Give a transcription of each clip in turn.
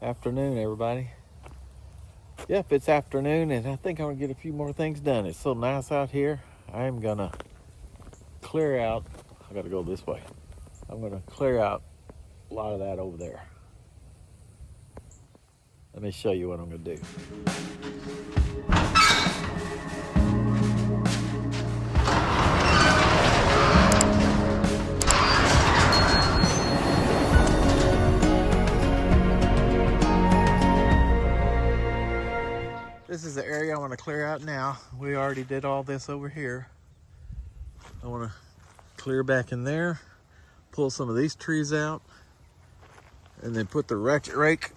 Afternoon, everybody. Yep, it's afternoon, and I think I'm gonna get a few more things done. It's so nice out here. I am gonna clear out. I gotta go this way. I'm gonna clear out a lot of that over there. Let me show you what I'm gonna do. This is the area I want to clear out now. We already did all this over here. I want to clear back in there, pull some of these trees out, and then put the ratchet rake.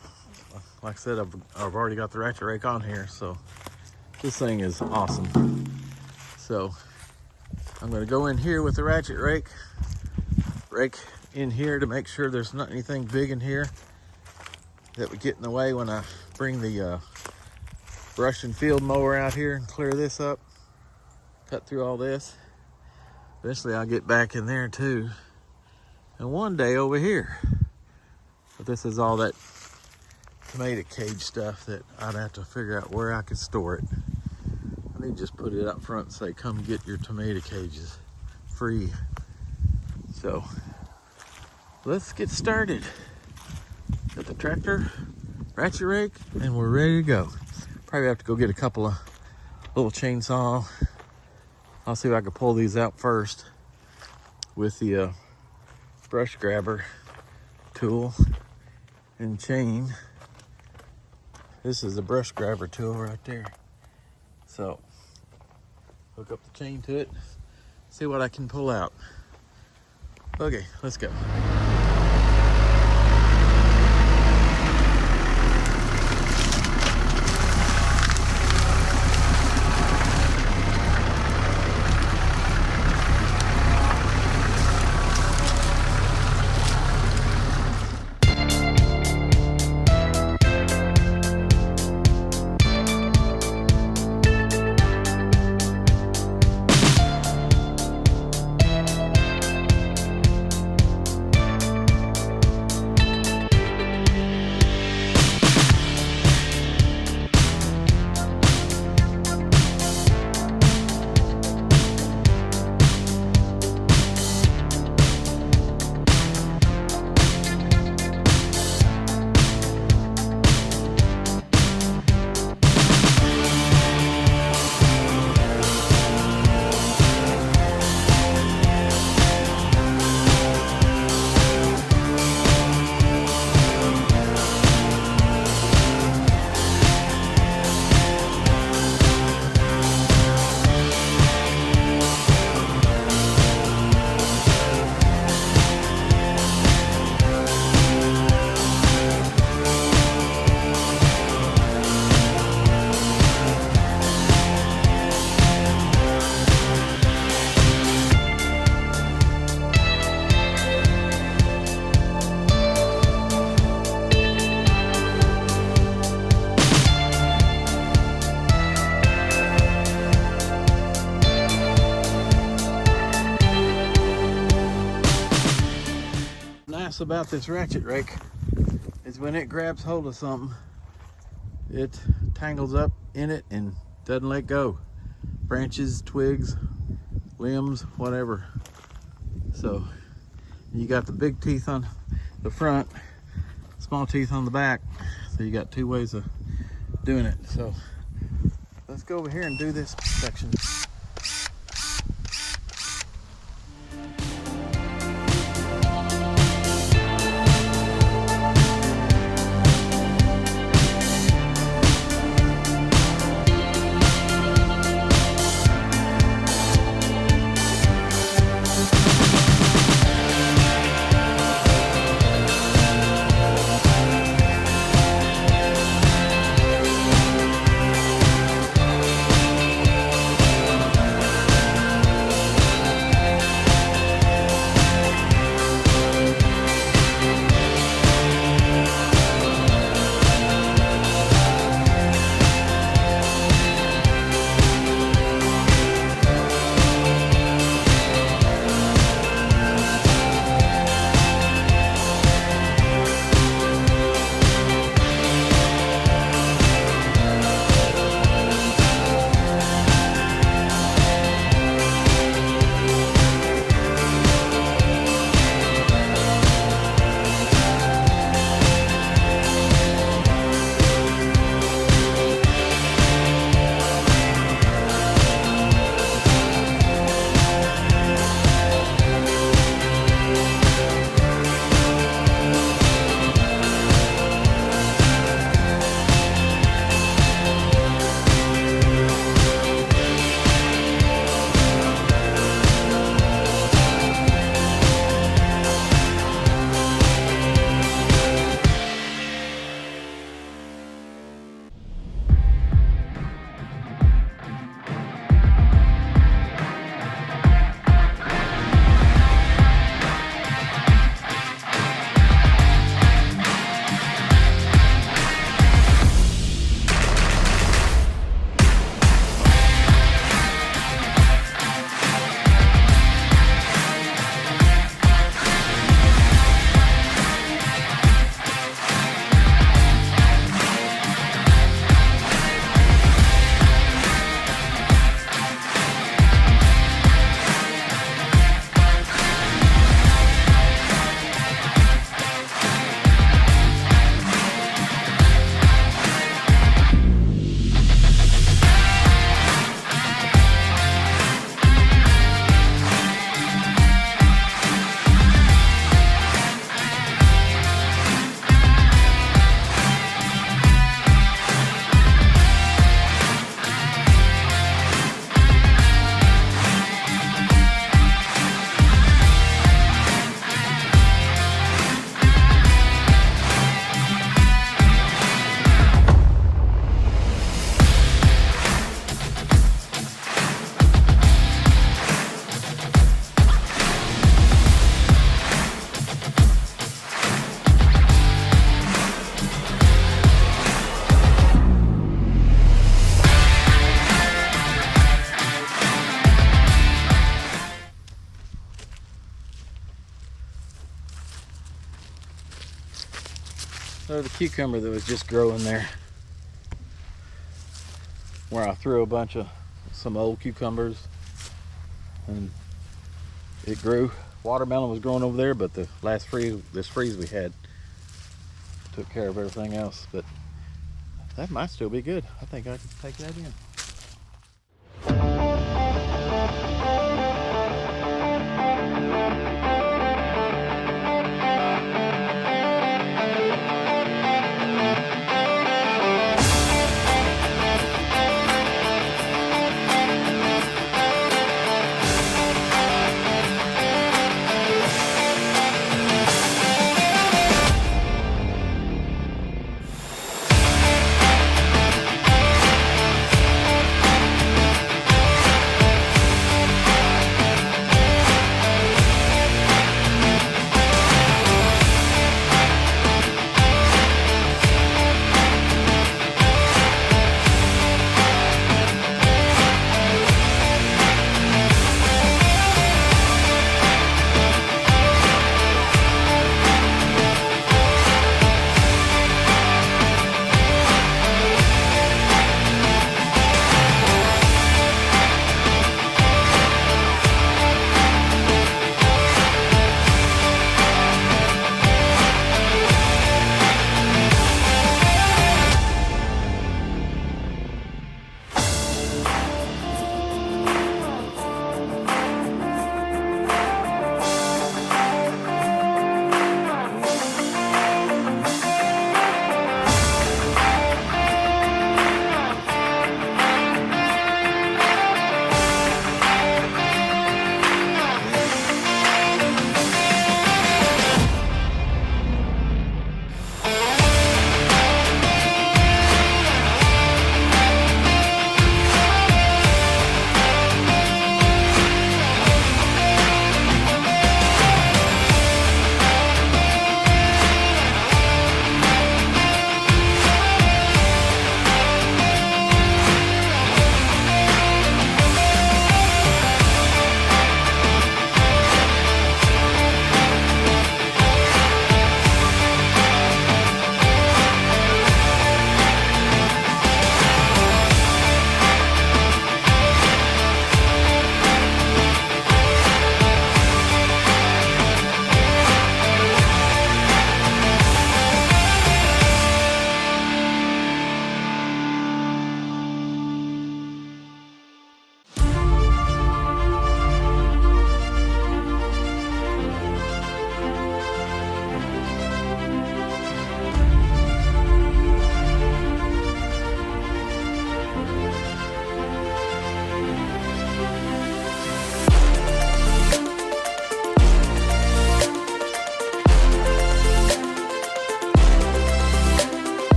Like I said, I've already got the ratchet rake on here, so this thing is awesome. So I'm going to go in here with the ratchet rake in here to make sure there's not anything big in here that would get in the way when I bring the brush and field mower out here and clear this up, cut through all this. Eventually I'll get back in there too, and one day over here. But this is all that tomato cage stuff that I'd have to figure out where I could store it. I need to just put it up front and say, come get your tomato cages free. So let's get started. Got the tractor, ratchet rake, and we're ready to go. Probably have to go get a couple of little chainsaw. I'll see if I can pull these out first with the brush grabber tool and chain. This is the brush grabber tool right there. So hook up the chain to it, see what I can pull out. Okay, let's go. About this ratchet rake is when it grabs hold of something, it tangles up in it and doesn't let go. Branches, twigs, limbs, whatever. So you got the big teeth on the front, small teeth on the back. So you got two ways of doing it. So let's go over here and do this section. So the cucumber that was just growing there, where I threw a bunch of some old cucumbers and it grew. Watermelon was growing over there, but the last this freeze we had took care of everything else. But that might still be good. I think I can take that in.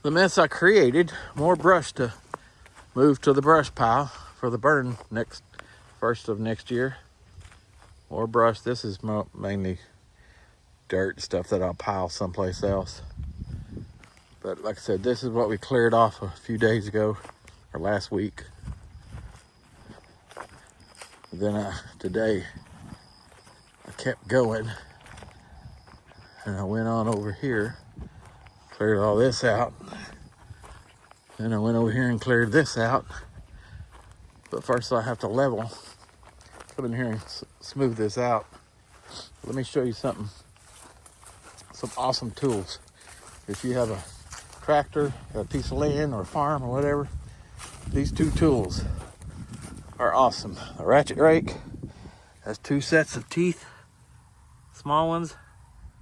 The mess I created, more brush to move to the brush pile for the burn first of next year. More brush. This is mainly dirt stuff that I'll pile someplace else. But like I said, this is what we cleared off a few days ago, or last week. And then today, I kept going, and I went on over here, cleared all this out. Then I went over here and cleared this out. But first I have to level. Come in here and smooth this out. Let me show you something. Some awesome tools. If you have a tractor, a piece of land, or a farm, or whatever, these two tools are awesome. A ratchet rake has two sets of teeth, small ones,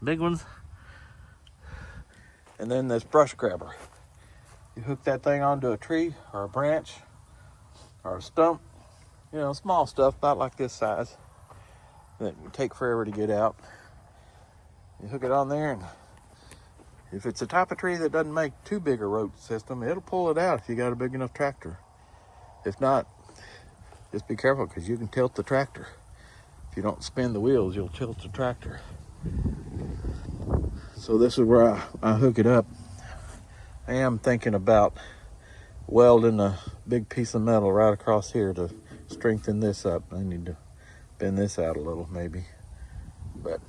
big ones, and then this brush grabber. You hook that thing onto a tree or a branch or a stump, you know, small stuff, about like this size, that would take forever to get out. You hook it on there and If it's a type of tree that doesn't make too big a root system, it'll pull it out if you got a big enough tractor. If not, just be careful because you can tilt the tractor. If you don't spin the wheels, you'll tilt the tractor. So this is where I hook it up. I am thinking about welding a big piece of metal right across here to strengthen this up. I need to bend this out a little maybe. But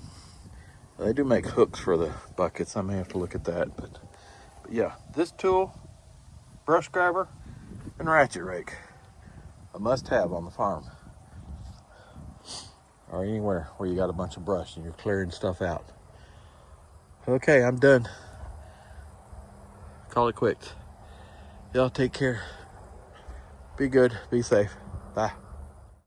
they do make hooks for the buckets. I may have to look at that. But yeah, this tool, brush grabber, and ratchet rake, a must-have on the farm. Or anywhere where you got a bunch of brush and you're clearing stuff out. Okay, I'm done. Call it quits. Y'all take care. Be good. Be safe. Bye.